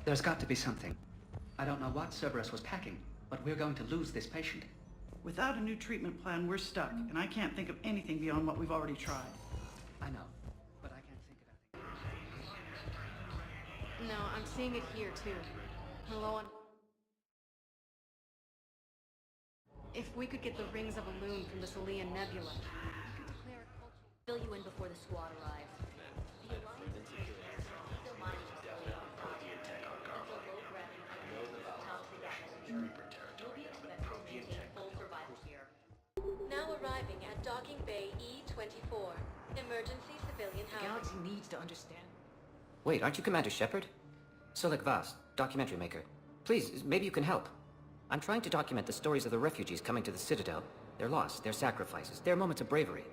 There's got to be something. I don't know what Cerberus was packing, but we're going to lose this patient. Without a new treatment plan, we're stuck, and I can't think of anything beyond what we've already tried. I know, but I can't think of anything. No, I'm seeing it here, too. Hello on... If we could get the rings of a moon from the Salian Nebula, we could declare a culture... Fill you in before the squad arrives. The Alliance is still mining the You'll be expected to maintain full survival here. Now arriving at Docking Bay E-24. Emergency civilian The housing. galaxy needs to understand. Wait, aren't you Commander Shepard? Solik Vast, documentary maker. Please, maybe you can help. I'm trying to document the stories of the refugees coming to the Citadel. Their loss, their sacrifices, their moments of bravery.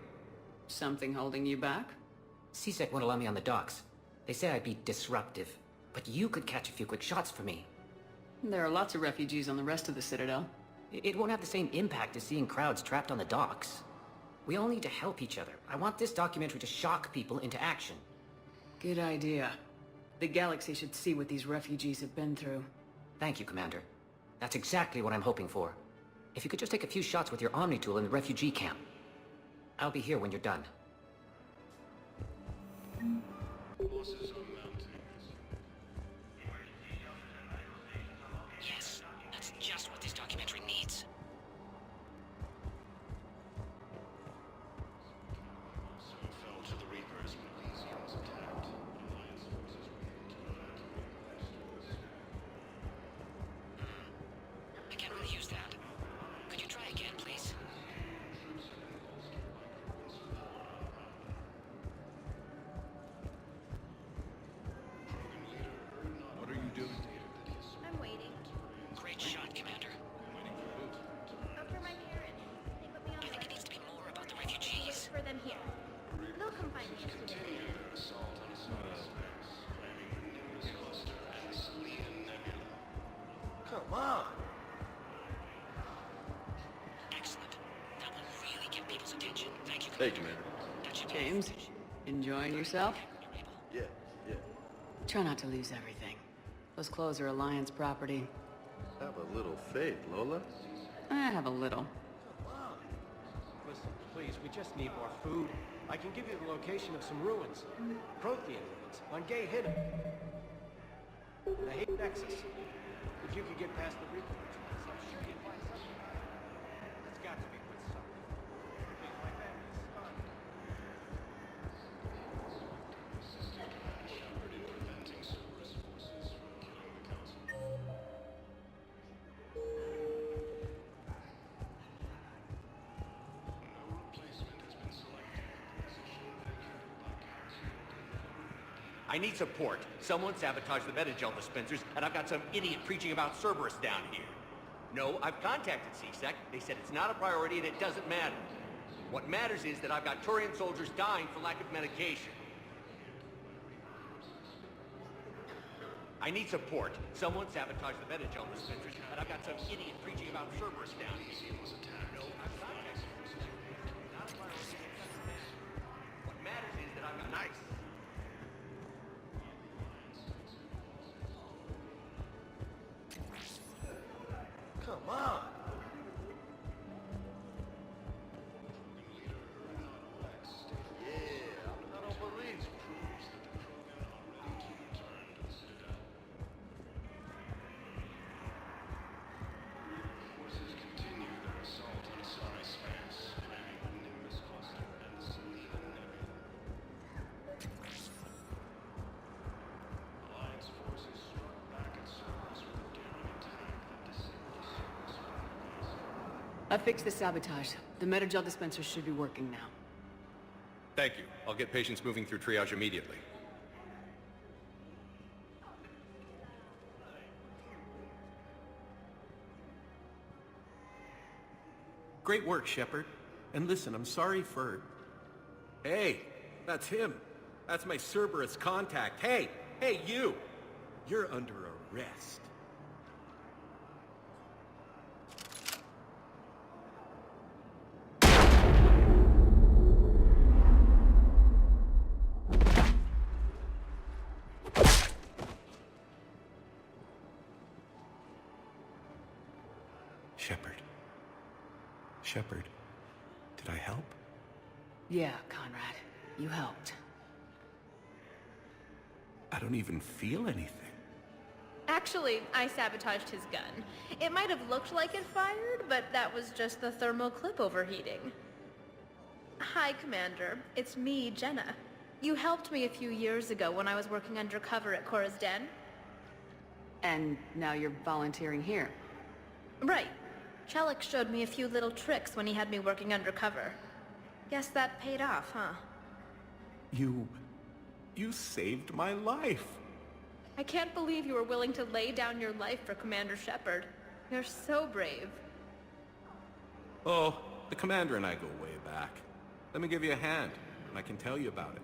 Something holding you back? CSEC won't allow me on the docks. They say I'd be disruptive. But you could catch a few quick shots for me. There are lots of refugees on the rest of the Citadel. It won't have the same impact as seeing crowds trapped on the docks. We all need to help each other. I want this documentary to shock people into action. Good idea. The galaxy should see what these refugees have been through. Thank you, Commander. That's exactly what I'm hoping for. If you could just take a few shots with your Omni tool in the refugee camp. I'll be here when you're done. Yes, that's just what this documentary needs. I can't really use that. Could you try again, please? What are you doing? I'm waiting. Great shot, Commander. Up for my parents. They put me on I think it needs to be more about the refugees. for them here. They'll come find me soon. Come on! Excellent. That will really get people's attention. Thank you, Hey, Commander. Commander. That should be James, enjoying yourself? Yeah, yeah. Try not to lose everything. Those clothes are Alliance property. Have a little faith, Lola. I have a little. Listen, please, we just need more food. I can give you the location of some ruins. Prothean ruins on Gay Hinnom. The Hate Nexus. If you could get past the Reaper, I'm sure you'd find something. It's got to be with something. Please, my family's starving. I need support. Someone sabotaged the Metagel dispensers, and I've got some idiot preaching about Cerberus down here. No, I've contacted CSEC. They said it's not a priority and it doesn't matter. What matters is that I've got Turian soldiers dying for lack of medication. I need support. Someone sabotaged the Metagel dispensers, and I've got some idiot preaching about Cerberus down here. No, I've contacted CSEC. It's not a priority and it doesn't matter. What matters is that I've got... Nice. Come on! Yeah, I don't believe it. Forces continue their assault on Asari space, spanning the Nimbus cluster and the Selene Nebula. Alliance forces struck back at Cerberus with a daring attack that disabled Cerberus. I fixed the sabotage. The Metagel dispensers should be working now. Thank you. I'll get patients moving through triage immediately. Great work, Shepard. And listen, I'm sorry for... Hey, that's him. That's my Cerberus contact. Hey, you! You're under arrest. Shepard. Shepard, did I help? Yeah, Conrad. You helped. I don't even feel anything. Actually, I sabotaged his gun. It might have looked like it fired, but that was just the thermal clip overheating. Hi, Commander. It's me, Jenna. You helped me a few years ago when I was working undercover at Cora's Den. And now you're volunteering here. Right. Chelik showed me a few little tricks when he had me working undercover. Guess that paid off, huh? You saved my life. I can't believe you were willing to lay down your life for Commander Shepard. You're so brave. Oh, the commander and I go way back. Let me give you a hand, and I can tell you about it.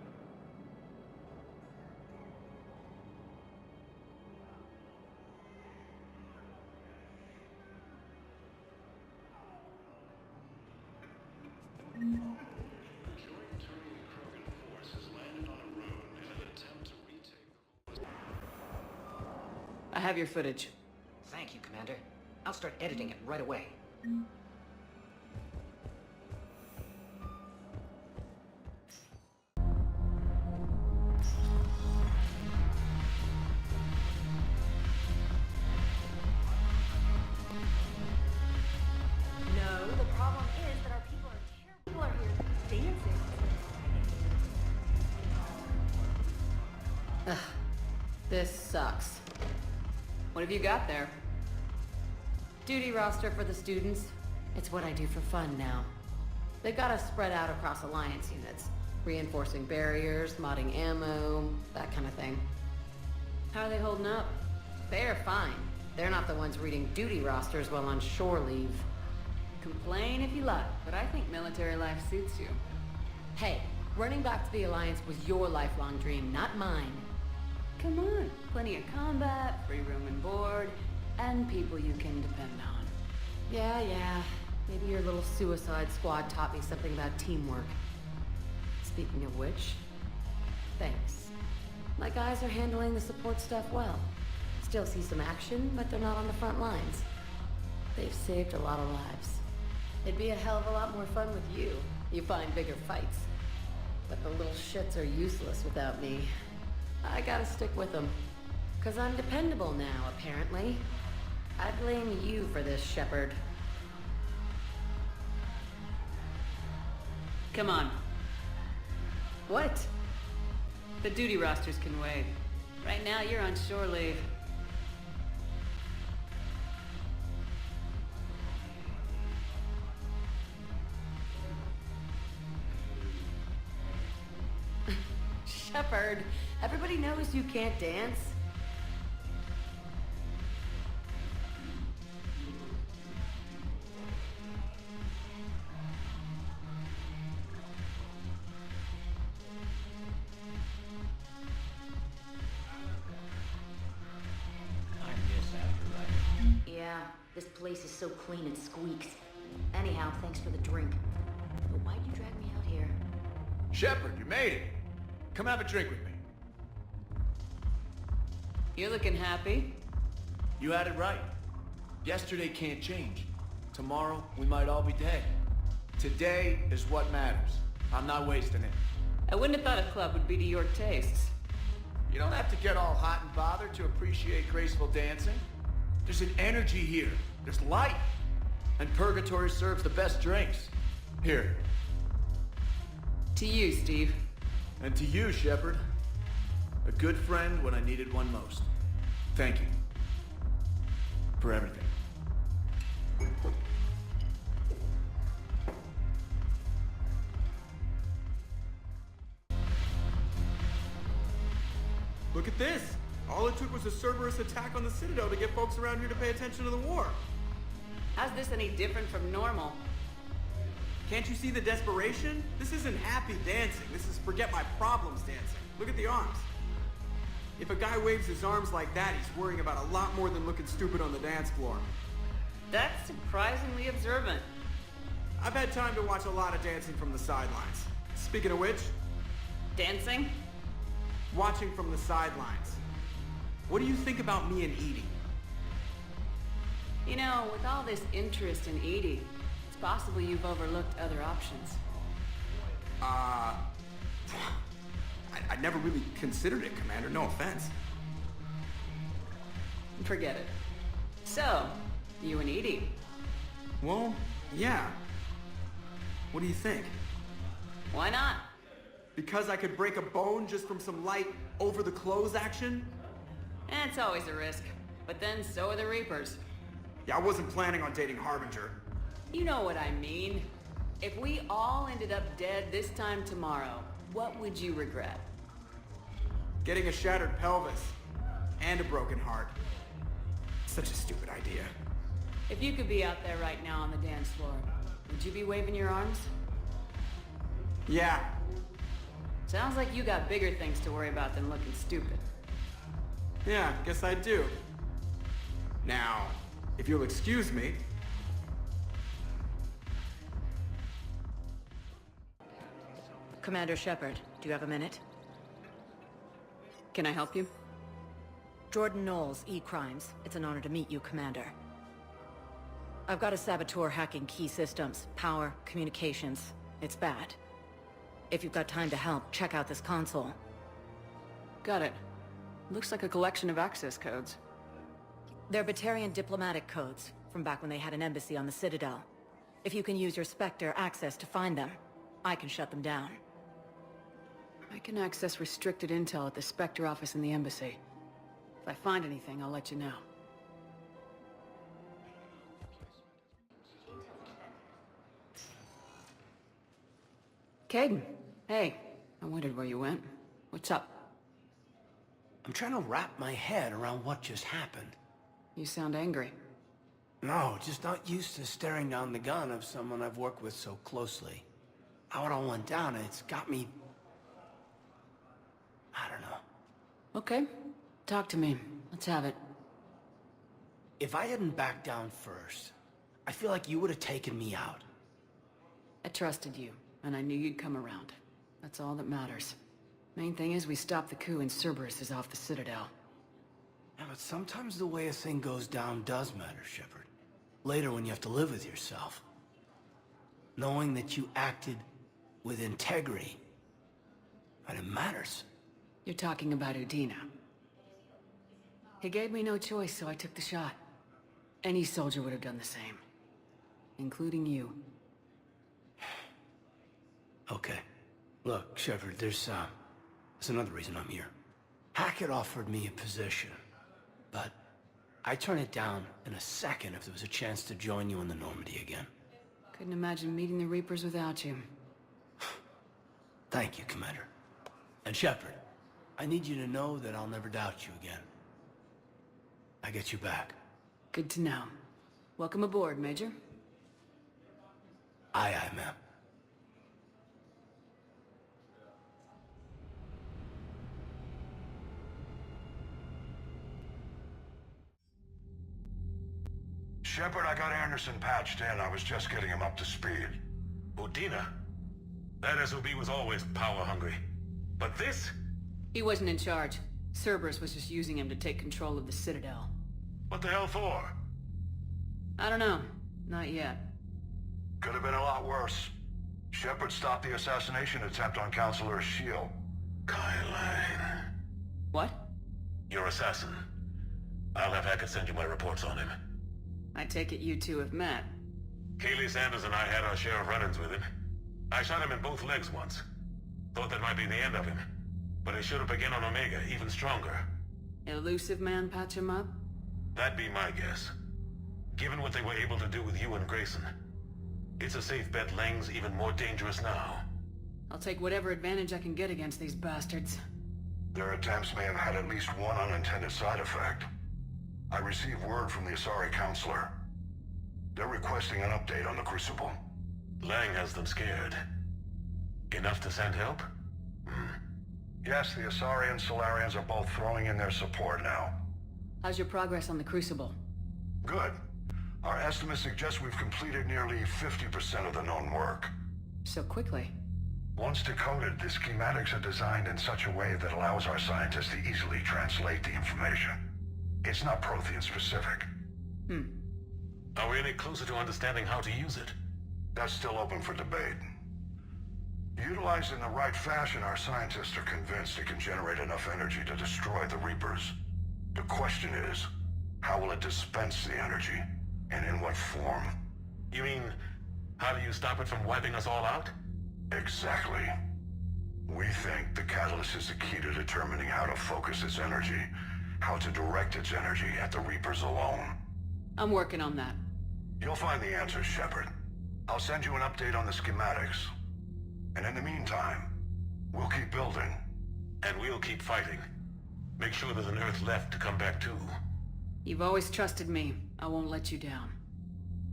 I have your footage. Thank you, Commander. I'll start editing it right away. No, the problem is that our people are terrible. People are here dancing. Ugh. This sucks. What have you got there? Duty roster for the students. It's what I do for fun now. They've got us spread out across Alliance units. Reinforcing barriers, modding ammo, that kind of thing. How are they holding up? They're fine. They're not the ones reading duty rosters while on shore leave. Complain if you like, but I think military life suits you. Hey, running back to the Alliance was your lifelong dream, not mine. Come on, plenty of combat, free room and board, and people you can depend on. Yeah. Maybe your little suicide squad taught me something about teamwork. Speaking of which, thanks. My guys are handling the support stuff well. Still see some action, but they're not on the front lines. They've saved a lot of lives. It'd be a hell of a lot more fun with you. You find bigger fights. But the little shits are useless without me. I gotta stick with them. 'Cause I'm dependable now, apparently. I blame you for this, Shepard. Come on. What? The duty rosters can wait. Right now, you're on shore leave. Shepard, everybody knows you can't dance. Yeah, this place is so clean it squeaks. Anyhow, thanks for the drink. But why'd you drag me out here? Shepard, you made it. Come have a drink with me. You're looking happy. You had it right. Yesterday can't change. Tomorrow, we might all be dead. Today is what matters. I'm not wasting it. I wouldn't have thought a club would be to your tastes. You don't have to get all hot and bothered to appreciate graceful dancing. There's an energy here. There's light. And Purgatory serves the best drinks. Here. To you, Steve. And to you, Shepard. A good friend when I needed one most. Thank you. For everything. Look at this! All it took was a Cerberus attack on the Citadel to get folks around here to pay attention to the war. How's this any different from normal? Can't you see the desperation? This isn't happy dancing. This is forget my problems dancing. Look at the arms. If a guy waves his arms like that, he's worrying about a lot more than looking stupid on the dance floor. That's surprisingly observant. I've had time to watch a lot of dancing from the sidelines. Speaking of which... Dancing? Watching from the sidelines. What do you think about me and eating? You know, with all this interest in eating, it's possible you've overlooked other options. I never really considered it, Commander. No offense. Forget it. So, you and Edie? Well, yeah. What do you think? Why not? Because I could break a bone just from some light over-the-clothes action? It's always a risk. But then so are the Reapers. Yeah, I wasn't planning on dating Harbinger. You know what I mean. If we all ended up dead this time tomorrow, what would you regret? Getting a shattered pelvis. And a broken heart. Such a stupid idea. If you could be out there right now on the dance floor, would you be waving your arms? Yeah. Sounds like you got bigger things to worry about than looking stupid. Yeah, guess I do. Now, if you'll excuse me... Commander Shepard, do you have a minute? Can I help you? Jordan Knowles, E-Crimes. It's an honor to meet you, Commander. I've got a saboteur hacking key systems, power, communications. It's bad. If you've got time to help, check out this console. Got it. Looks like a collection of access codes. They're Batarian diplomatic codes, from back when they had an embassy on the Citadel. If you can use your Spectre access to find them, I can shut them down. I can access restricted intel at the Spectre office in the embassy. If I find anything, I'll let you know. Caden, hey. I wondered where you went. What's up? I'm trying to wrap my head around what just happened. You sound angry. No, just not used to staring down the gun of someone I've worked with so closely. How it all went down, it's got me... I don't know. Okay. Talk to me. Let's have it. If I hadn't backed down first, I feel like you would have taken me out. I trusted you, and I knew you'd come around. That's all that matters. Main thing is we stopped the coup and Cerberus is off the Citadel. Yeah, but sometimes the way a thing goes down does matter, Shepard. Later when you have to live with yourself. Knowing that you acted with integrity. And it matters. You're talking about Udina. He gave me no choice, so I took the shot. Any soldier would have done the same. Including you. Okay. Look, Shepard, there's another reason I'm here. Hackett offered me a position, but I'd turn it down in a second if there was a chance to join you in the Normandy again. Couldn't imagine meeting the Reapers without you. Thank you, Commander. And Shepard, I need you to know that I'll never doubt you again. I get you back. Good to know. Welcome aboard, Major. Aye, aye, ma'am. Shepard, I got Anderson patched in. I was just getting him up to speed. Udina? That SOB was always power-hungry. But this? He wasn't in charge. Cerberus was just using him to take control of the Citadel. What the hell for? I don't know. Not yet. Could have been a lot worse. Shepard stopped the assassination attempt on Counselor Shield. Kylan. What? Your assassin. I'll have Hackett send you my reports on him. I take it you two have met. Kaylee Sanders and I had our share of run-ins with him. I shot him in both legs once. Thought that might be the end of him. But he showed up again on Omega, even stronger. Elusive man patch him up? That'd be my guess. Given what they were able to do with you and Grayson. It's a safe bet Lang's even more dangerous now. I'll take whatever advantage I can get against these bastards. Their attempts may have had at least one unintended side effect. I received word from the Asari Counselor. They're requesting an update on the Crucible. Lang has them scared. Enough to send help? Yes, the Asari and Solarians are both throwing in their support now. How's your progress on the Crucible? Good. Our estimates suggest we've completed nearly 50% of the known work. So quickly? Once decoded, the schematics are designed in such a way that allows our scientists to easily translate the information. It's not Prothean specific. Are we any closer to understanding how to use it? That's still open for debate. Utilized in the right fashion, our scientists are convinced it can generate enough energy to destroy the Reapers. The question is, how will it dispense the energy, and in what form? You mean, how do you stop it from wiping us all out? Exactly. We think the catalyst is the key to determining how to focus its energy, how to direct its energy at the Reapers alone. I'm working on that. You'll find the answers, Shepard. I'll send you an update on the schematics. And in the meantime, we'll keep building. And we'll keep fighting. Make sure there's an Earth left to come back to. You've always trusted me. I won't let you down.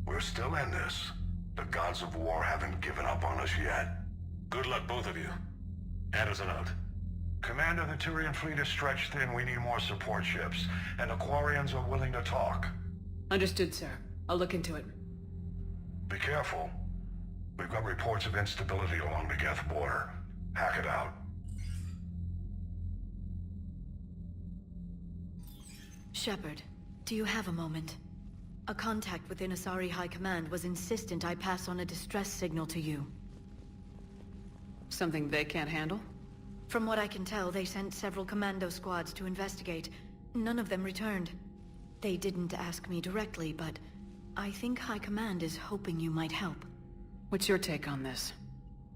We're still in this. The gods of war haven't given up on us yet. Good luck, both of you. Anderson out. Commander, the Tyrian fleet is stretched thin. We need more support ships. And the Quarians are willing to talk. Understood, sir. I'll look into it. Be careful. We've got reports of instability along the Geth border. Hack it out. Shepard, do you have a moment? A contact within Asari High Command was insistent I pass on a distress signal to you. Something they can't handle? From what I can tell, they sent several commando squads to investigate. None of them returned. They didn't ask me directly, but I think High Command is hoping you might help. What's your take on this?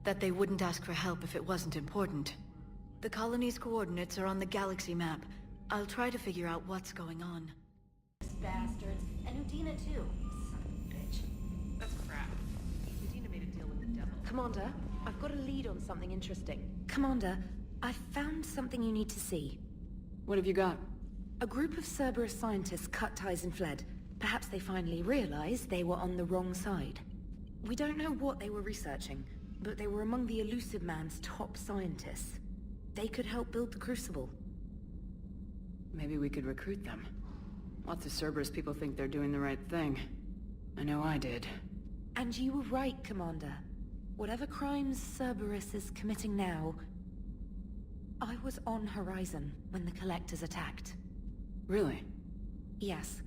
That they wouldn't ask for help if it wasn't important. The colony's coordinates are on the galaxy map. I'll try to figure out what's going on. Bastards. And Udina too. Son of a bitch. That's crap. Udina made a deal with the devil. Commander, I've got a lead on something interesting. Commander, I've found something you need to see. What have you got? A group of Cerberus scientists cut ties and fled. Perhaps they finally realized they were on the wrong side. We don't know what they were researching, but they were among the Elusive Man's top scientists. They could help build the Crucible. Maybe we could recruit them. Lots of Cerberus people think they're doing the right thing. I know I did. And you were right, Commander. Whatever crimes Cerberus is committing now... I was on Horizon when the Collectors attacked. Really? Yes.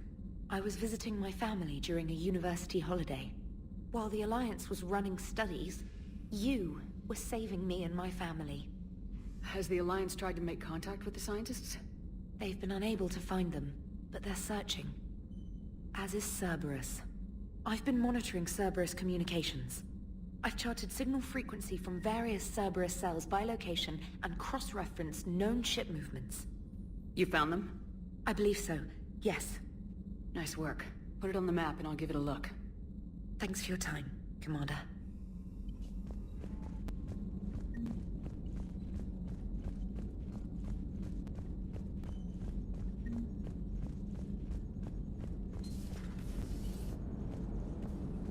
I was visiting my family during a university holiday. While the Alliance was running studies, you were saving me and my family. Has the Alliance tried to make contact with the scientists? They've been unable to find them, but they're searching. As is Cerberus. I've been monitoring Cerberus communications. I've charted signal frequency from various Cerberus cells by location and cross-referenced known ship movements. You found them? I believe so, yes. Nice work. Put it on the map and I'll give it a look. Thanks for your time, Commander.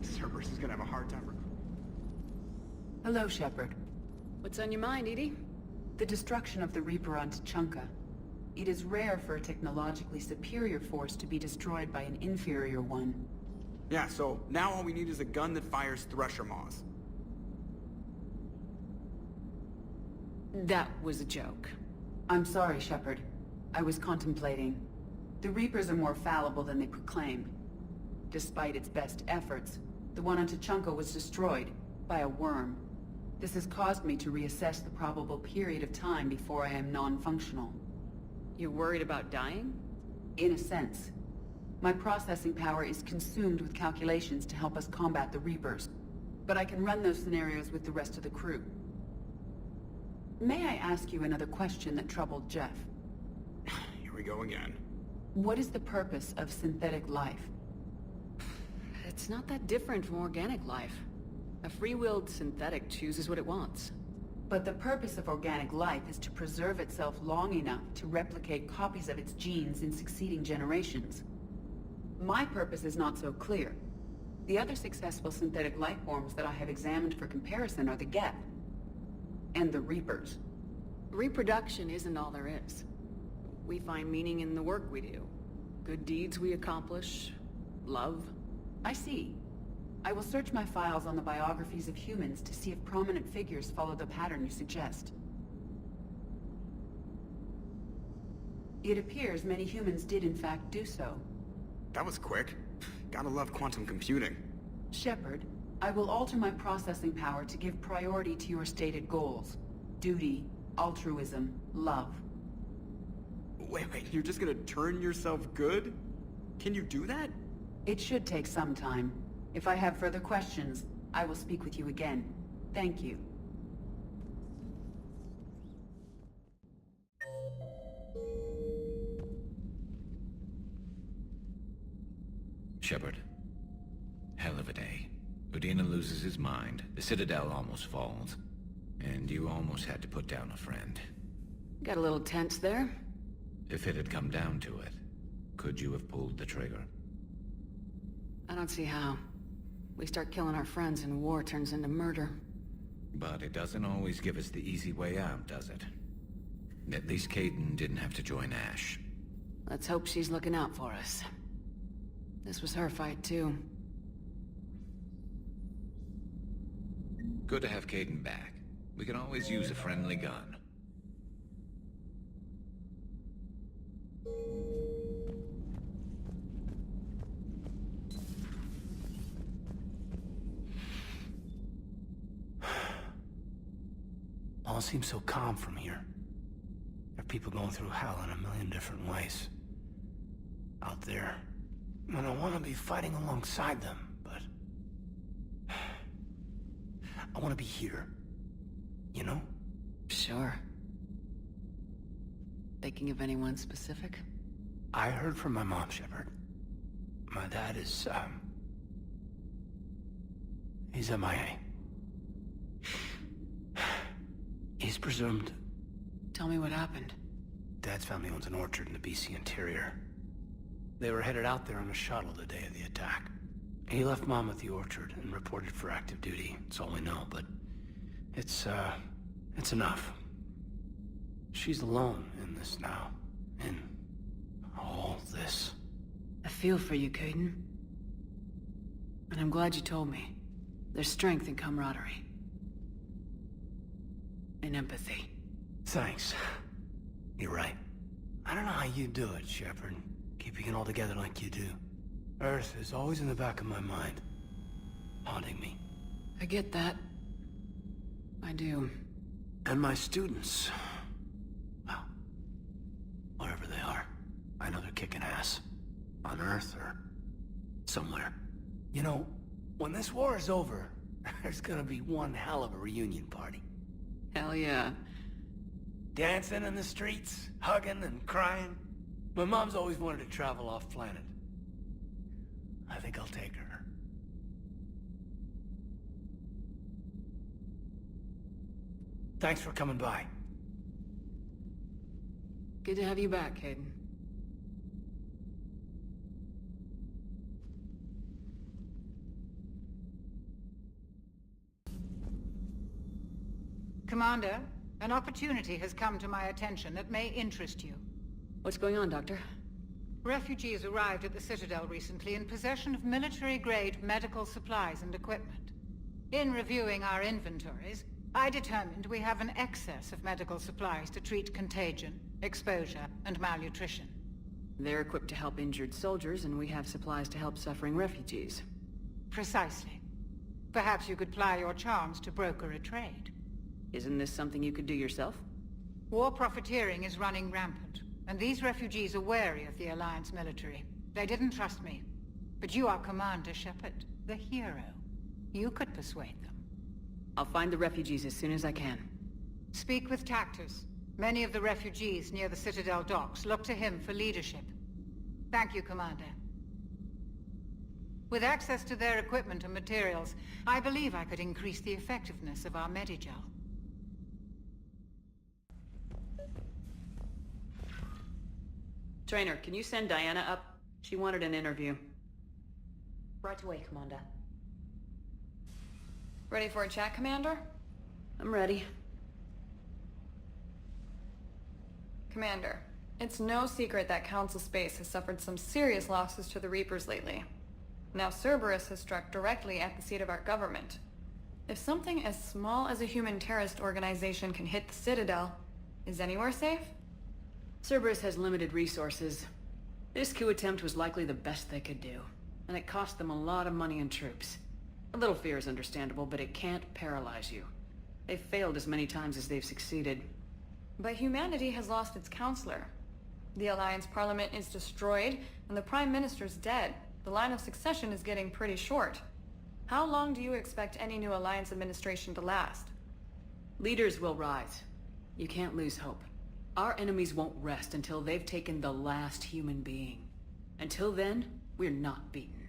Cerberus is gonna have a hard time. Hello, Shepard. What's on your mind, Edie? The destruction of the Reaper on Tuchanka. It is rare for a technologically superior force to be destroyed by an inferior one. Yeah, so now all we need is a gun that fires Thresher Maws. That was a joke. I'm sorry, Shepard. I was contemplating. The Reapers are more fallible than they proclaim. Despite its best efforts, the one on Tuchanka was destroyed by a worm. This has caused me to reassess the probable period of time before I am non-functional. You're worried about dying? In a sense. My processing power is consumed with calculations to help us combat the Reapers. But I can run those scenarios with the rest of the crew. May I ask you another question that troubled Jeff? Here we go again. What is the purpose of synthetic life? It's not that different from organic life. A free-willed synthetic chooses what it wants. But the purpose of organic life is to preserve itself long enough to replicate copies of its genes in succeeding generations. My purpose is not so clear. The other successful synthetic life forms that I have examined for comparison are the Geth and the Reapers. Reproduction isn't all there is. We find meaning in the work we do. Good deeds we accomplish. Love. I see. I will search my files on the biographies of humans to see if prominent figures follow the pattern you suggest. It appears many humans did in fact do so. That was quick. Gotta love quantum computing. Shepard, I will alter my processing power to give priority to your stated goals. Duty, altruism, love. Wait, you're just gonna turn yourself good? Can you do that? It should take some time. If I have further questions, I will speak with you again. Thank you. Shepard. Hell of a day. Udina loses his mind, the Citadel almost falls, and you almost had to put down a friend. Got a little tense there? If it had come down to it, could you have pulled the trigger? I don't see how. We start killing our friends and war turns into murder. But it doesn't always give us the easy way out, does it? At least Kaidan didn't have to join Ash. Let's hope she's looking out for us. This was her fight, too. Good to have Kaidan back. We can always use a friendly gun. All seems so calm from here. There are people going through hell in a million different ways. Out there. And I want to be fighting alongside them, but... I want to be here. You know? Sure. Thinking of anyone specific? I heard from my mom, Shepard. My dad is, he's MIA. He's presumed... Tell me what happened. Dad's family owns an orchard in the BC interior. They were headed out there on a shuttle the day of the attack. He left Mom at the orchard and reported for active duty. That's all we know, but... It's enough. She's alone in this now. In all this. I feel for you, Kaidan. And I'm glad you told me. There's strength in camaraderie. And empathy. Thanks. You're right. I don't know how you do it, Shepard. Keeping it all together like you do. Earth is always in the back of my mind. Haunting me. I get that. I do. And my students. Well, wherever they are. I know they're kicking ass. On Earth or somewhere. You know, when this war is over, there's gonna be one hell of a reunion party. Hell yeah. Dancing in the streets, hugging and crying. My mom's always wanted to travel off-planet. I think I'll take her. Thanks for coming by. Good to have you back, Kaidan. Commander, an opportunity has come to my attention that may interest you. What's going on, Doctor? Refugees arrived at the Citadel recently in possession of military-grade medical supplies and equipment. In reviewing our inventories, I determined we have an excess of medical supplies to treat contagion, exposure, and malnutrition. They're equipped to help injured soldiers, and we have supplies to help suffering refugees. Precisely. Perhaps you could ply your charms to broker a trade. Isn't this something you could do yourself? War profiteering is running rampant, and these refugees are wary of the Alliance military. They didn't trust me. But you are Commander Shepard, the hero. You could persuade them. I'll find the refugees as soon as I can. Speak with Tactus. Many of the refugees near the Citadel docks look to him for leadership. Thank you, Commander. With access to their equipment and materials, I believe I could increase the effectiveness of our Medigel. Trainer, can you send Diana up? She wanted an interview. Right away, Commander. Ready for a chat, Commander? I'm ready. Commander, it's no secret that Council Space has suffered some serious losses to the Reapers lately. Now Cerberus has struck directly at the seat of our government. If something as small as a human terrorist organization can hit the Citadel, is anywhere safe? Cerberus has limited resources. This coup attempt was likely the best they could do. and it cost them a lot of money and troops. A little fear is understandable, but it can't paralyze you. They've failed as many times as they've succeeded. But humanity has lost its counselor. The Alliance Parliament is destroyed, and the Prime Minister's dead. The line of succession is getting pretty short. How long do you expect any new Alliance administration to last? Leaders will rise. You can't lose hope. Our enemies won't rest until they've taken the last human being. Until then, we're not beaten.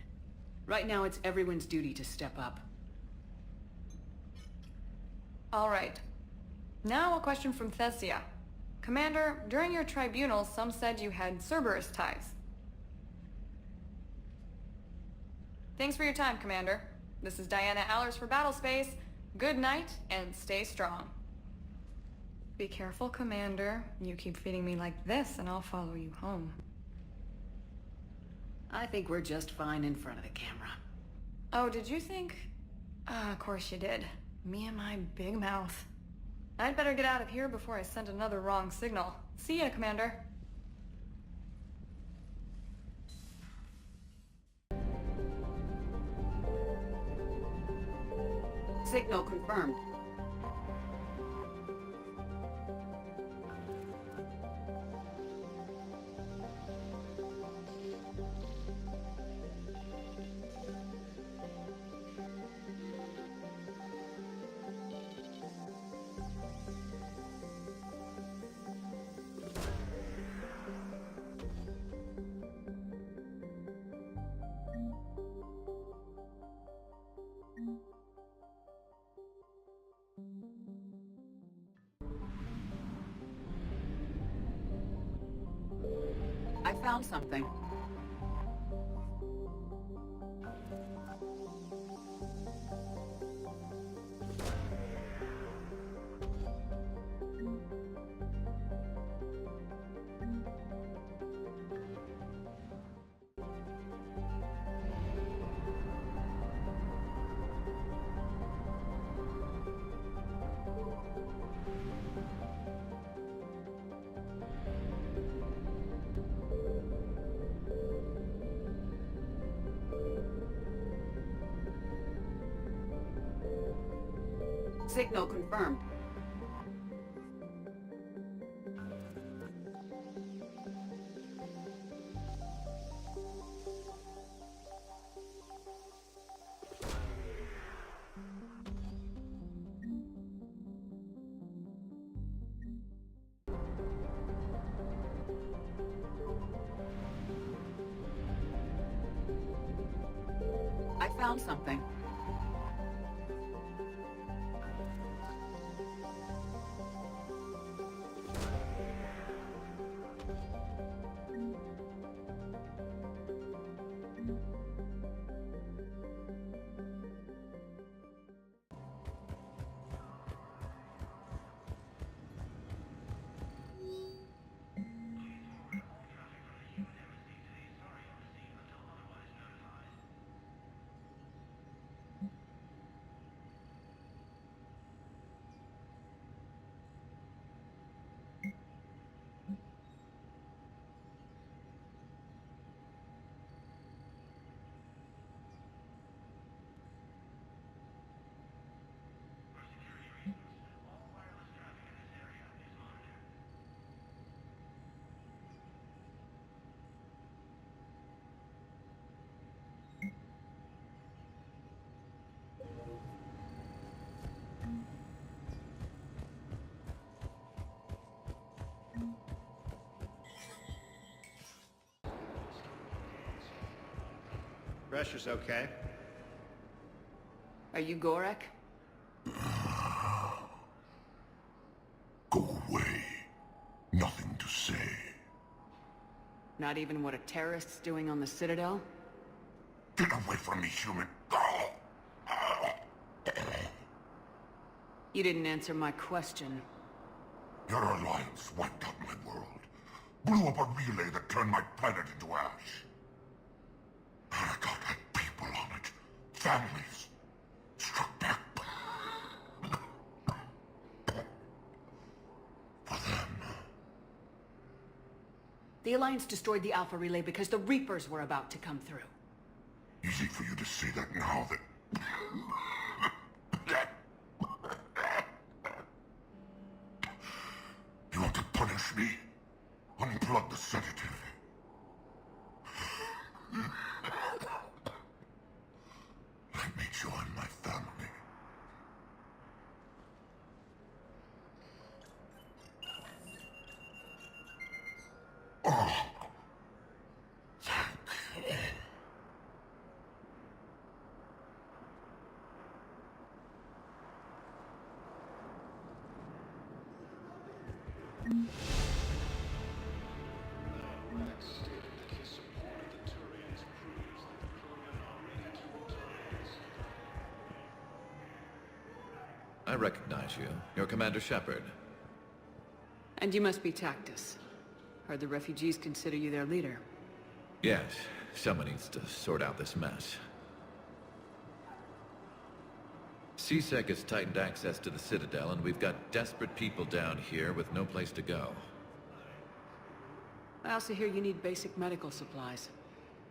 Right now, it's everyone's duty to step up. All right. Now a question from Thessia. Commander, during your tribunal, some said you had Cerberus ties. Thanks for your time, Commander. This is Diana Allers for Battlespace. Good night, and stay strong. Be careful, Commander. You keep feeding me like this, and I'll follow you home. I think we're just fine in front of the camera. Oh, did you think? Of course you did. Me and my big mouth. I'd better get out of here before I send another wrong signal. See ya, Commander. Signal confirmed. I found something. Signal confirmed. I found something. Pressure's okay. Are you Gorek? Go away. Nothing to say. Not even what a terrorist's doing on the Citadel? Get away from me, human. You didn't answer my question. Your alliance wiped out my world. Blew up a relay that turned my planet into ash. And I got had people on it. Families. Struck back. For them. The Alliance destroyed the Alpha Relay because the Reapers were about to come through. Easy for you to say that now that... You want to punish me? Unplug the sedative. Let me join my family. Oh. Thank you. I recognize you. You're Commander Shepard. And you must be Tactus. Heard the refugees consider you their leader. Yes, someone needs to sort out this mess. CSEC has tightened access to the Citadel, and we've got desperate people down here with no place to go. I also hear you need basic medical supplies.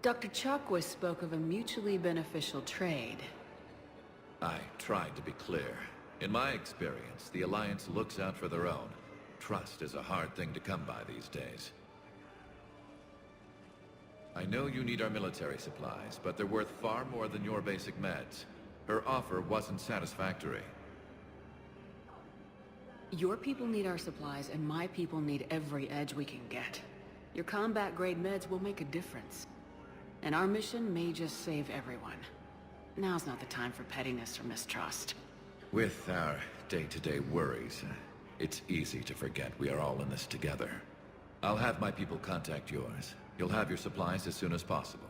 Dr. Chakwas spoke of a mutually beneficial trade. I tried to be clear. In my experience, the Alliance looks out for their own. Trust is a hard thing to come by these days. I know you need our military supplies, but they're worth far more than your basic meds. Her offer wasn't satisfactory. Your people need our supplies, and my people need every edge we can get. Your combat-grade meds will make a difference. And our mission may just save everyone. Now's not the time for pettiness or mistrust. With our day-to-day worries, it's easy to forget we are all in this together. I'll have my people contact yours. You'll have your supplies as soon as possible.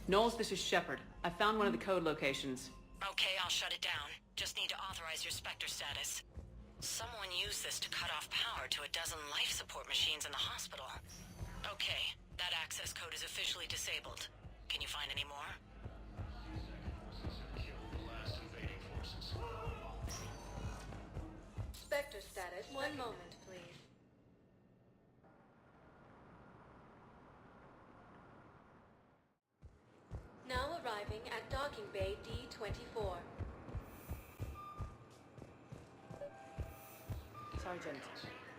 Knowles, this is Shepard. I found one of the code locations. Okay, I'll shut it down. Just need to authorize your Spectre status. Someone used this to cut off power to a dozen life support machines in the hospital. Okay, that access code is officially disabled. Can you find any more? Spectre status. One moment, please. Now arriving at docking bay D-24. Sergeant,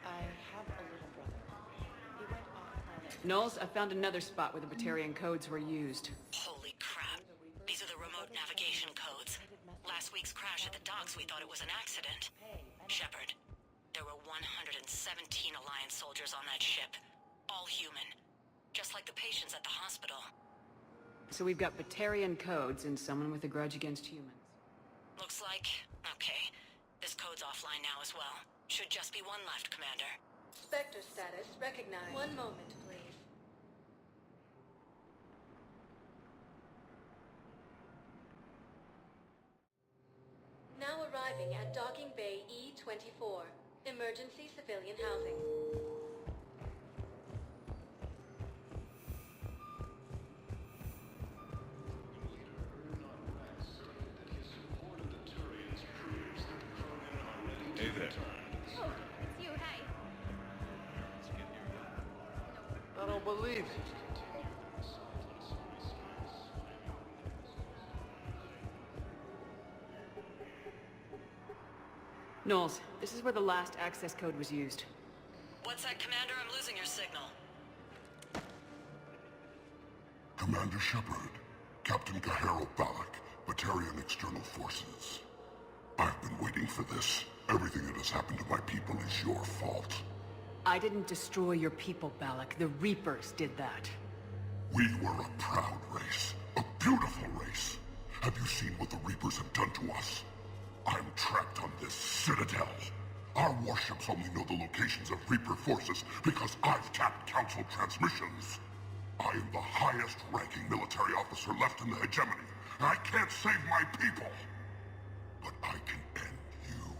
I have a little brother. He went off-planet. Knowles, I found another spot where the Batarian codes were used. Holy crap. These are the remote navigation codes. Last week's crash at the docks, we thought it was an accident. Shepard, there were 117 Alliance soldiers on that ship. All human. Just like the patients at the hospital. So we've got Batarian codes and someone with a grudge against humans. Looks like... okay. This code's offline now as well. Should just be one left, Commander. Spectre status recognized. One moment, please. Now arriving at docking bay E-24. Emergency civilian housing. Hey there. Oh, it's you, hey. I don't believe it. Knowles, this is where the last access code was used. What's that, Commander? I'm losing your signal. Commander Shepard, Captain Kahero Balak, Batarian External Forces. I've been waiting for this. Everything that has happened to my people is your fault. I didn't destroy your people, Balak. The Reapers did that. We were a proud race. A beautiful race. Have you seen what the Reapers have done to us? I'm trapped on this citadel. Our warships only know the locations of Reaper forces because I've tapped Council transmissions. I am the highest-ranking military officer left in the hegemony, and I can't save my people. But I can end you.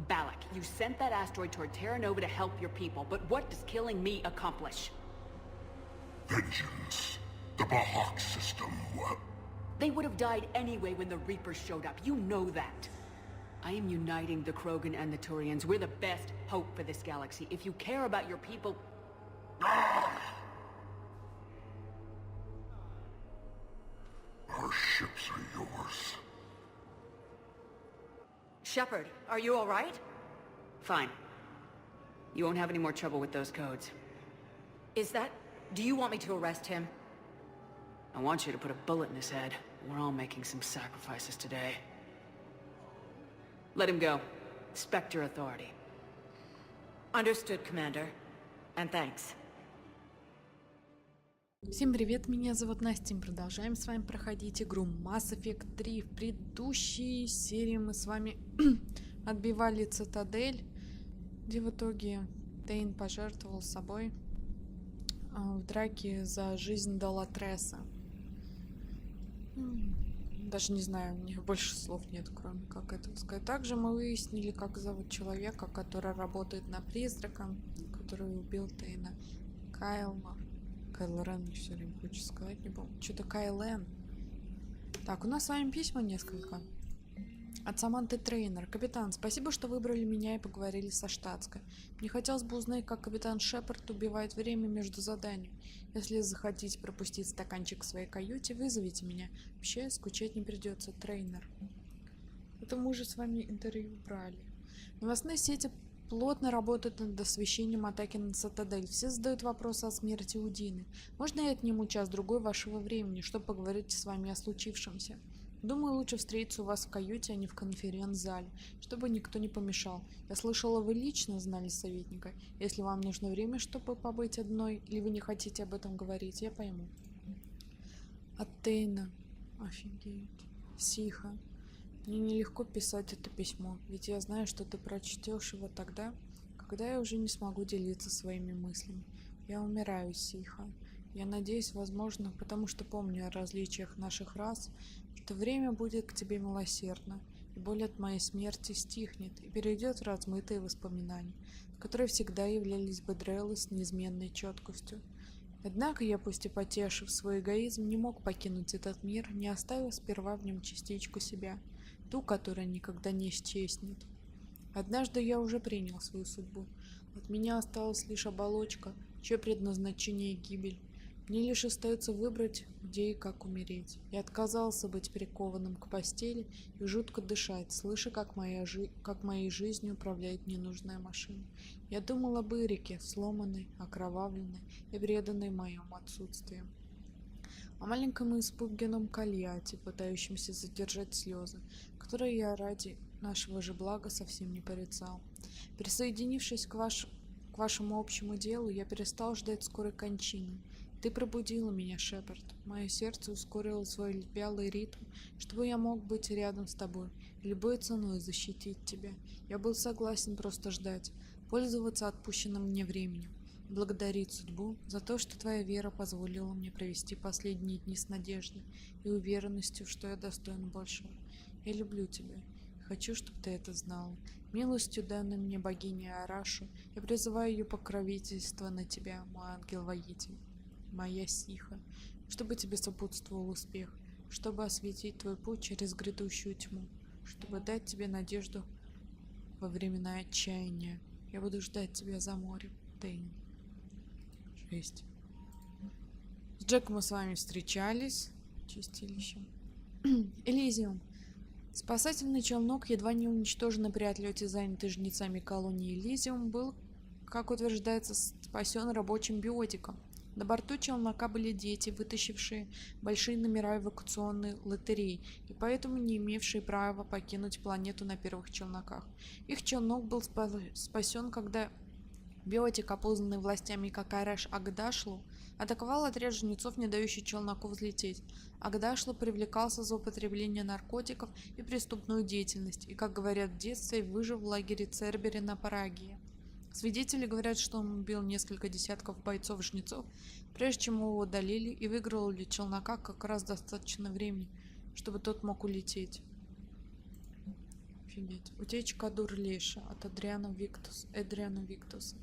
Balak, you sent that asteroid toward Terra Nova to help your people, but what does killing me accomplish? Vengeance. The Bahak system, well... They would have died anyway when the Reapers showed up. You know that. I am uniting the Krogan and the Turians. We're the best hope for this galaxy. If you care about your people... Shepard, are you all right? Fine. You won't have any more trouble with those codes. Is that... Do you want me to arrest him? I want you to put a bullet in his head. We're all making some sacrifices today. Let him go. Respect your authority. Understood, Commander. And thanks. Всем привет, меня зовут Настя, мы продолжаем с вами проходить игру Mass Effect 3. В предыдущей серии мы с вами отбивали цитадель, где в итоге Тейн пожертвовал собой в драке за жизнь Долатреса. Даже не знаю, у меня больше слов нет, кроме как это сказать. Также мы выяснили, как зовут человека, который работает на призрака, который убил Тейна. Кайл Рен, мне все время хочется сказать, не помню. Что-то Кайл Эн. Так, у нас с вами письма несколько. От Саманты Трейнер. Капитан, спасибо, что выбрали меня и поговорили со штатской. Мне хотелось бы узнать, как капитан Шепард убивает время между заданиями. Если захотите пропустить стаканчик в своей каюте, вызовите меня. Вообще, скучать не придется. Трейнер. Это мы уже с вами интервью брали. Новостные сети плотно работают над освещением атаки на цитадель. Все задают вопросы о смерти Удины. Можно я отниму час-другой вашего времени, чтобы поговорить с вами о случившемся? Думаю, лучше встретиться у вас в каюте, а не в конференц-зале, чтобы никто не помешал. Я слышала, вы лично знали советника. Если вам нужно время, чтобы побыть одной, или вы не хотите об этом говорить, я пойму. От Тейна. Офигеть. Сиха. Мне нелегко писать это письмо, ведь я знаю, что ты прочтешь его тогда, когда я уже не смогу делиться своими мыслями. Я умираю, Сиха. Я надеюсь, возможно, потому что помню о различиях наших рас, что время будет к тебе милосердно, и боль от моей смерти стихнет и перейдет в размытые воспоминания, которые всегда являлись бодрелы с неизменной четкостью. Однако я, пусть и потешив свой эгоизм, не мог покинуть этот мир, не оставив сперва в нем частичку себя, ту, которая никогда не исчезнет. Однажды я уже принял свою судьбу. От меня осталась лишь оболочка, чье предназначение — гибель. Мне лишь остается выбрать, где и как умереть. Я отказался быть прикованным к постели и жутко дышать, слыша, как моей жизнью управляет ненужная машина. Я думал об Ирике, сломанной, окровавленной и преданной моему отсутствию. О маленьком и испуганном Кальяте, пытающемся задержать слезы, которые я ради нашего же блага совсем не порицал. Присоединившись к вашему общему делу, я перестал ждать скорой кончины. Ты пробудила меня, Шепард. Мое сердце ускорило свой вялый ритм, чтобы я мог быть рядом с тобой, любой ценой защитить тебя. Я был согласен просто ждать, пользоваться отпущенным мне временем, благодарить судьбу за то, что твоя вера позволила мне провести последние дни с надеждой и уверенностью, что я достоин большего. Я люблю тебя. Хочу, чтобы ты это знала. Милостью, данной мне богиней Арашу, я призываю ее покровительство на тебя, мой ангел-воитель. Моя Сиха, чтобы тебе сопутствовал успех, чтобы осветить твой путь через грядущую тьму, чтобы дать тебе надежду во времена отчаяния. Я буду ждать тебя за морем, Тейн. 6. С Джеком мы с вами встречались. Чистилище. Элизиум. Спасательный челнок, едва не уничтоженный при отлете занятой жнецами колонии Элизиум, был, как утверждается, спасен рабочим биотиком. На борту челнока были дети, вытащившие большие номера эвакуационной лотереи и поэтому не имевшие права покинуть планету на первых челноках. Их челнок был спасен, когда биотик, опознанный властями как Араш Агдашлу, атаковал отряд жнецов, не дающий челноку взлететь. Агдашлу привлекался за употребление наркотиков и преступную деятельность, и, как говорят в детстве, выжил в лагере Цербери на Парагии. Свидетели говорят, что он убил несколько десятков бойцов-жнецов, прежде чем его удалили, и выиграл для челнока как раз достаточно времени, чтобы тот мог улететь. Офигеть. Утечка Дурлеша от Эдриана Виктуса.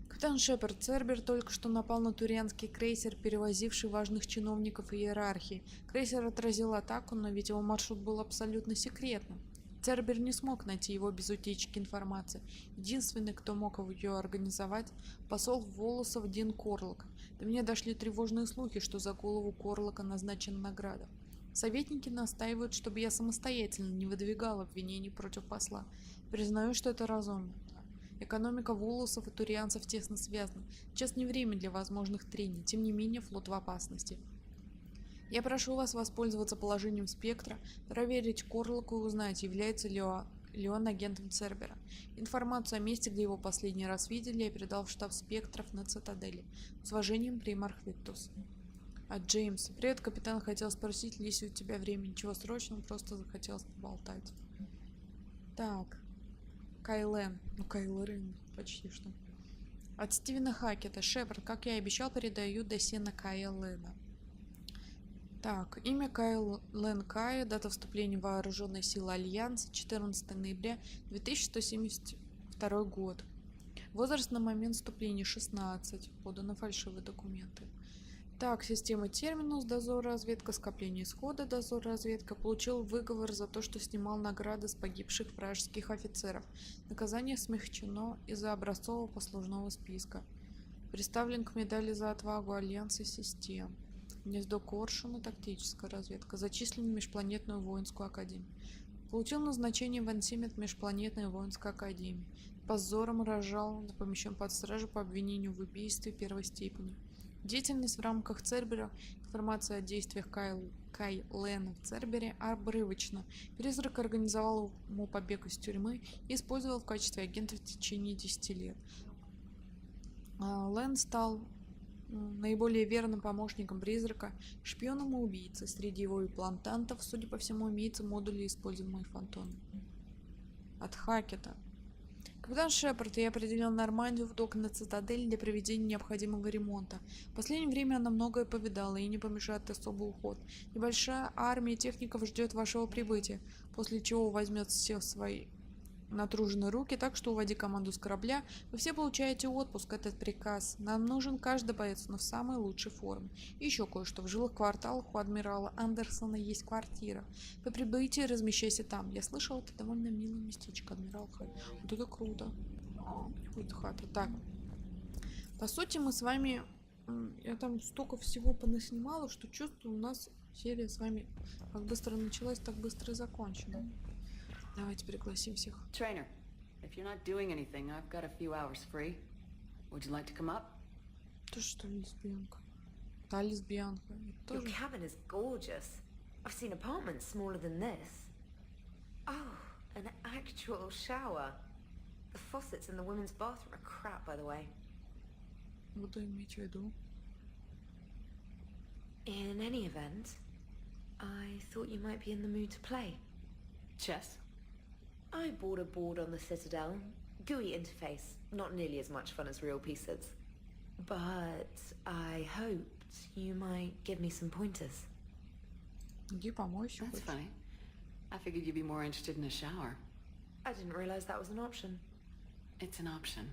Капитан Шепард, Цербер только что напал на турианский крейсер, перевозивший важных чиновников и иерархии. Крейсер отразил атаку, но ведь его маршрут был абсолютно секретным. Цербер не смог найти его без утечки информации. Единственный, кто мог ее организовать, посол Волосов Дин Корлок. До меня дошли тревожные слухи, что за голову Корлока назначена награда. Советники настаивают, чтобы я самостоятельно не выдвигал обвинений против посла. Признаю, что это разумно. Экономика волосов и турианцев тесно связана. Сейчас не время для возможных трений, тем не менее флот в опасности. Я прошу вас воспользоваться положением спектра, проверить Корлоку и узнать, является ли он агентом Цербера. Информацию о месте, где его последний раз видели, я передал в штаб спектров на цитадели. С уважением, примарх Виктус. От Джеймса. Привет, капитан. Хотел спросить, есть ли у тебя время? Ничего срочного, просто захотелось поболтать. Так. Кайлен. Ну, Кайлен почти что. От Стивена Хакета. Шепард, как я и обещал, передаю досье на Кайлена. Так, имя Кайлен Кая, дата вступления в вооруженные силы Альянса, 14 ноября 2172 год. Возраст на момент вступления 16, поданы фальшивые документы. Так, система терминус, дозор, разведка, скопление исхода, дозор, разведка. Получил выговор за то, что снимал награды с погибших вражеских офицеров. Наказание смягчено из-за образцового послужного списка. Представлен к медали за отвагу Альянса систем. Гнездо Коршуна, тактическая разведка. Зачислен в Межпланетную воинскую академию. Получил назначение в Ансимет Межпланетной воинской академии. Позором рожал, помещен под стражу по обвинению в убийстве первой степени. Деятельность в рамках Цербера, информация о действиях Кайлена в Цербере обрывочна. Призрак организовал ему побег из тюрьмы и использовал в качестве агента в течение 10 лет. Лэн стал наиболее верным помощником призрака, шпионом и убийцей. Среди его имплантантов, судя по всему, имеются модули, используемые фантомами. От Хакета. Капитан Шепард, я определил Нормандию в док на цитадель для проведения необходимого ремонта. В последнее время она многое повидала, и не помешает особый уход. Небольшая армия техников ждет вашего прибытия, после чего возьмет все в свои натруженные руки, так что уводи команду с корабля. Вы все получаете отпуск, этот приказ. Нам нужен каждый боец, но в самой лучшей форме. И еще кое-что. В жилых кварталах у адмирала Андерсона есть квартира. По прибытии размещайся там. Я слышал, это довольно милое местечко, адмирал Хай. Вот это круто. Вот хата. Так. По сути, мы с вами... Я там столько всего понаснимала, что чувствую, у нас серия с вами как быстро началась, так быстро и закончена. Давайте пригласим всех. Trainer, if you're not doing anything, I've got a few hours free. Would you like to come up? Ты что, лесбиянка? Та лесбиянка. Your cabin is gorgeous. I've seen apartments smaller than this. Oh, an actual shower. The faucets in the women's bathroom are crap, by the way. Буду иметь в виду. In any event, I thought you might be in the mood to play. Chess? I bought a board on the Citadel. GUI interface. Not nearly as much fun as real pieces. But I hoped you might give me some pointers. Иди помойся. That's funny. I figured you'd be more interested in a shower. I didn't realize that was an option. It's an option.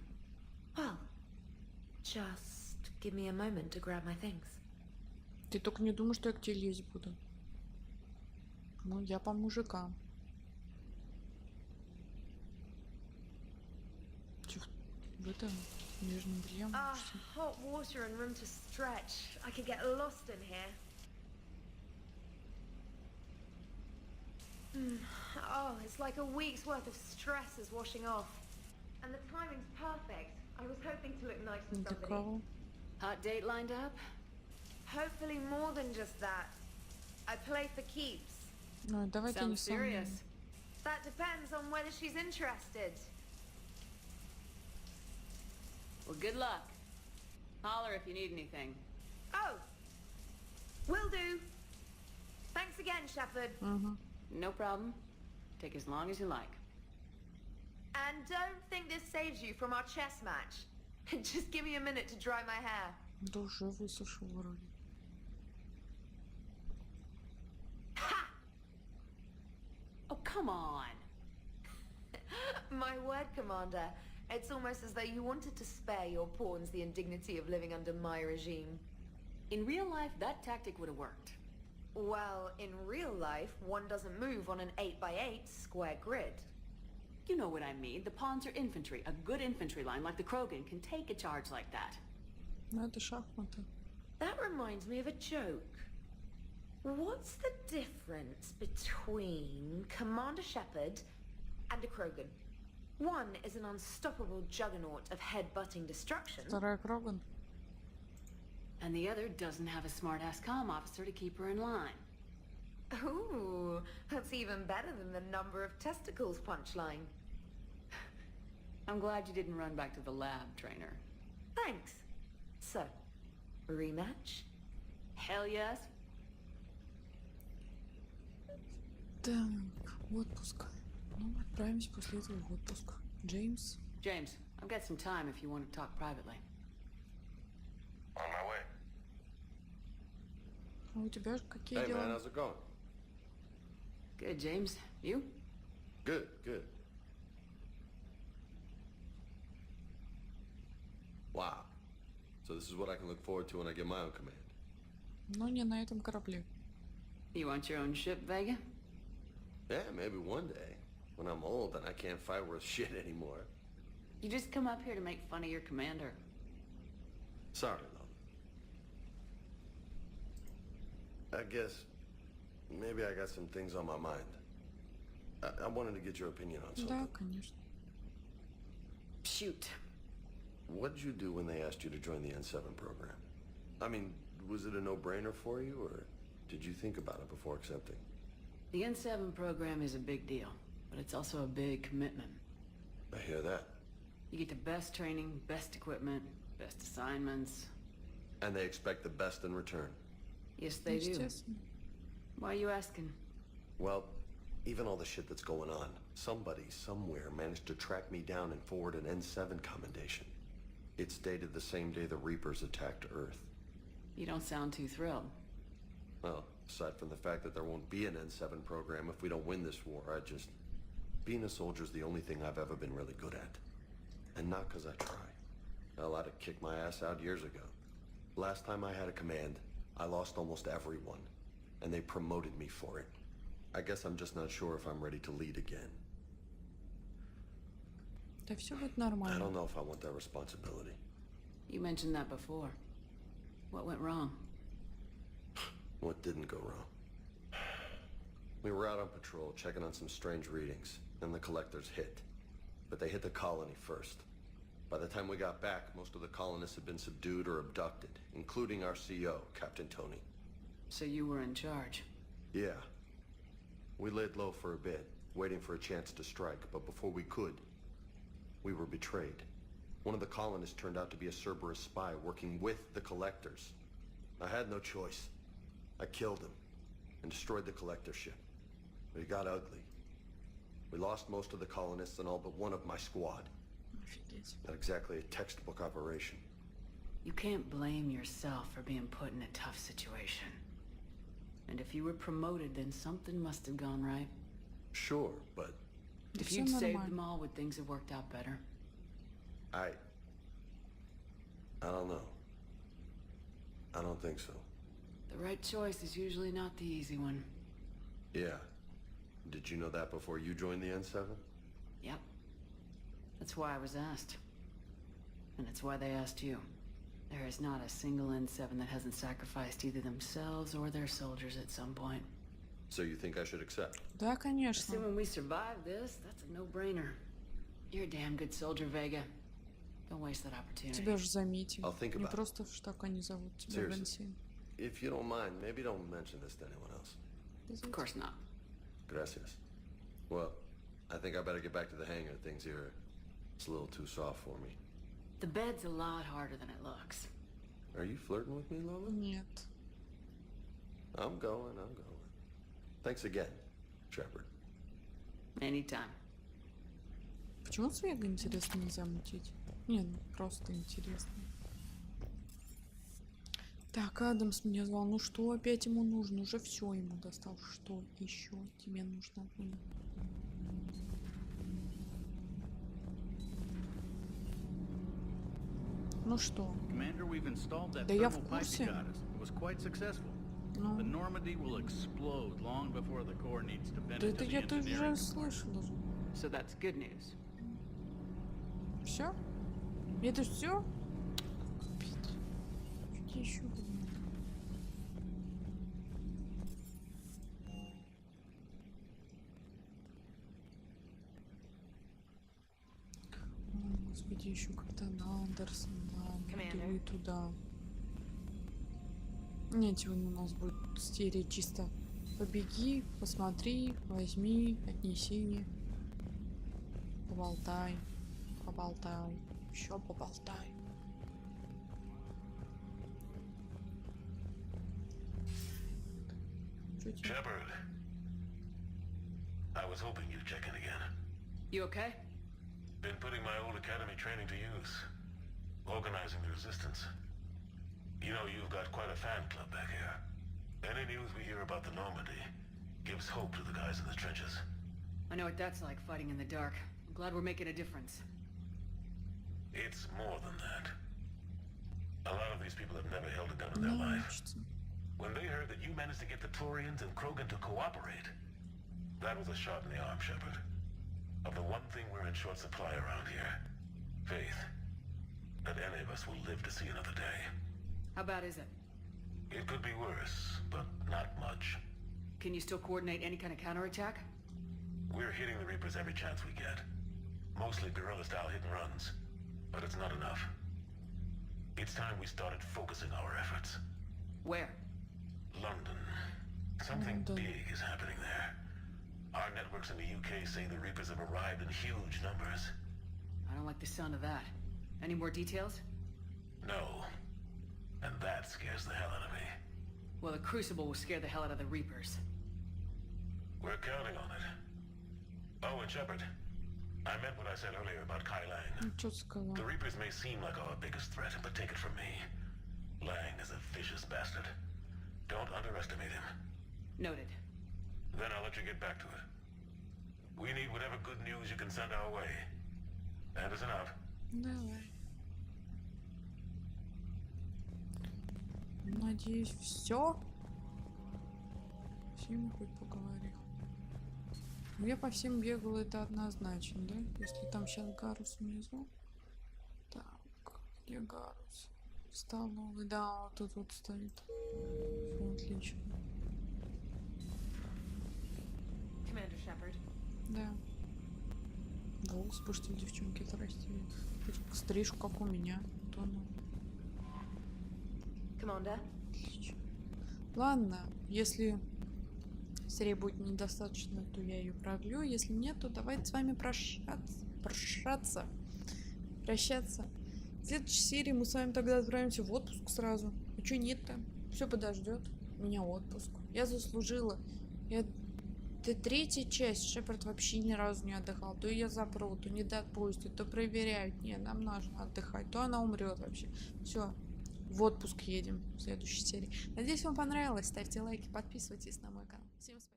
Well, just give me a moment to grab my things. Ты только не думай, что я к тебе лезть буду. Ну, я по мужикам. В этом нижнем белье. Hot water and room to stretch. I could get lost in here. Oh, it's like a week's worth of stress is washing off. And the timing's perfect. I was hoping to look nice for somebody. Hot date lined up? Hopefully more than just that. I play for keeps. Ну, давайте не serious. That depends on whether she's interested. Well, good luck. Holler if you need anything. Oh, will do. Thanks again, Shepard. No problem. Take as long as you like. And don't think this saves you from our chess match. Just give me a minute to dry my hair. Да уже высушил вроде. Ha! Oh, come on. My word, Commander. It's almost as though you wanted to spare your pawns the indignity of living under my regime. In real life, that tactic would have worked. Well, in real life, one doesn't move on an 8x8 square grid. You know what I mean. The pawns are infantry. A good infantry line like the Krogan can take a charge like that. Ну, это шахматы. That reminds me of a joke. What's the difference between Commander Shepard and a Krogan? One is an unstoppable juggernaut of head-butting destruction. Вторая Кроган. And the other doesn't have a smart-ass comm officer to keep her in line. Ooh, that's even better than the number of testicles punchline. I'm glad you didn't run back to the lab, trainer. Thanks. So, rematch? Hell yes. Так, отпуск. Ну, отправимся после этого в отпуск. Джеймс? James, I've got some time if you want to talk privately. On my way. А у тебя какие Hey дела? man, how's it going? Good, James. You? Good, good. Wow. So this is what I can look forward to when I get my own command. Но не на этом корабле. You want your own ship, Vega? Yeah, maybe one day. When I'm old and I can't fight worth shit anymore. You just come up here to make fun of your commander. Sorry, Lola. I guess maybe I got some things on my mind. I wanted to get your opinion on something. Да, конечно. Shoot. What did you do when they asked you to join the N7 program? I mean, was it a no-brainer for you, or did you think about it before accepting? The N7 program is a big deal, but it's also a big commitment. I hear that. You get the best training, best equipment, best assignments. And they expect the best in return. Yes, they do. Естественно. Why are you asking? Well, even all the shit that's going on, somebody somewhere managed to track me down and forward an N7 commendation. It's dated the same day the Reapers attacked Earth. You don't sound too thrilled. Well, aside from the fact that there won't be an N7 program if we don't win this war, being a soldier's the only thing I've ever been really good at. And not because I try. Hell, I'd have kicked my ass out years ago. Last time I had a command, I lost almost everyone. And they promoted me for it. I guess I'm just not sure if I'm ready to lead again. Да все будет I don't нормально. know if I want that responsibility. You mentioned that before. What went wrong? What didn't go wrong? We were out on patrol, checking on some strange readings, and the collectors hit. But they hit the colony first. By the time we got back, most of the colonists had been subdued or abducted, including our CO, Captain Tony. So you were in charge? Yeah. We laid low for a bit, waiting for a chance to strike, but before we could, we were betrayed. One of the colonists turned out to be a Cerberus spy working with the collectors. I had no choice. I killed him and destroyed the collector ship. But it got ugly. We lost most of the colonists and all but one of my squad. Офигеть. Not exactly a textbook operation. You can't blame yourself for being put in a tough situation. And if you were promoted, then something must have gone right. Sure, but... If Всё you'd saved нормально. them all, would things have worked out better? I don't know. I don't think so. The right choice is usually not the easy one. Yeah. Did you know that before you joined the N7? Yep. That's why I was asked. And it's why they asked you. There is not a single N7 that hasn't sacrificed either themselves or their soldiers at some point. So you think I should accept? Да, конечно. Assuming we survive this, that's a no-brainer. You're a damn good soldier, Vega. Don't waste that opportunity. Тебя же заметили. I'll think Не about it. просто ж так они зовут тебя в Seriously. N7. If you don't mind, maybe don't mention this to anyone else. Of course not. Gracias. Well, I think I better get back to the hangar. Things here are it's a little too soft for me. The bed's a lot harder than it looks. Are you flirting with me, Lola? Нет. I'm going. Thanks again, Shepard. Anytime. Почему с Вега, интересно, нельзя мутить? Не, ну просто интересно. Так, Адамс меня звал. Ну что опять ему нужно? Уже все ему достал. Что еще тебе нужно? Ну что? Commander, we've installed that Да я в thermal pipe курсе. you got us. It was quite successful. Ну. The Normandy will explode long before the core needs to bend Да into это the я тоже engineering. слышала уже. So that's good news. Все? Это все? Что еще? Где еще капитан Андерсон? Ладно, иду и туда. Нет, сегодня у нас будет серия чисто побеги, посмотри, возьми, отнеси, поболтай, поболтай, еще поболтай. Shepard, I was hoping you'd check in again. You okay? Been putting my old academy training to use. Organizing the resistance. You know, you've got quite a fan club back here. Any news we hear about the Normandy gives hope to the guys in the trenches. I know what that's like, fighting in the dark. I'm glad we're making a difference. It's more than that. A lot of these people have never held a gun in their life. When they heard that you managed to get the Turians and Krogan to cooperate, that was a shot in the arm, Shepard. Of the one thing we're in short supply around here. Faith. That any of us will live to see another day. How bad is it? It could be worse, but not much. Can you still coordinate any kind of counterattack? We're hitting the Reapers every chance we get. Mostly guerrilla-style hit-and-runs. But it's not enough. It's time we started focusing our efforts. Where? London. Something big is happening there. Our networks in the UK say the Reapers have arrived in huge numbers. I don't like the sound of that. Any more details? No. And that scares the hell out of me. Well, the Crucible will scare the hell out of the Reapers. We're counting on it. Oh, and Shepard, I meant what I said earlier about Kai Lang. The Reapers may seem like our biggest threat, but take it from me. Lang is a vicious bastard. Don't underestimate him. Noted. Then I'll let you get back to it. We need whatever good news you can send our way. Anderson out. Давай. Надеюсь, все. Всем хоть поговорил. Я по всем бегала, это однозначно, да? Если там сейчас Гарус внизу. Так, где Гарус? В столовой, да, вот тут вот стоит. Все отлично. Commander Shepard. Да. Волос, слушайте, девчонки, отрастили. Стрижку, как у меня. Команда. Отлично. Ладно, если серия будет недостаточно, то я ее продлю. Если нет, то давайте с вами прощаться. В следующей серии мы с вами тогда отправимся в отпуск сразу. А что нет-то? Все подождет. У меня отпуск. Я заслужила. Это третья часть. Шепард вообще ни разу не отдыхал. То ее запрут, то не допустят, то проверяют. Не, нам нужно отдыхать. То она умрет вообще. Все. В отпуск едем в следующей серии. Надеюсь, вам понравилось. Ставьте лайки, подписывайтесь на мой канал. Всем спасибо.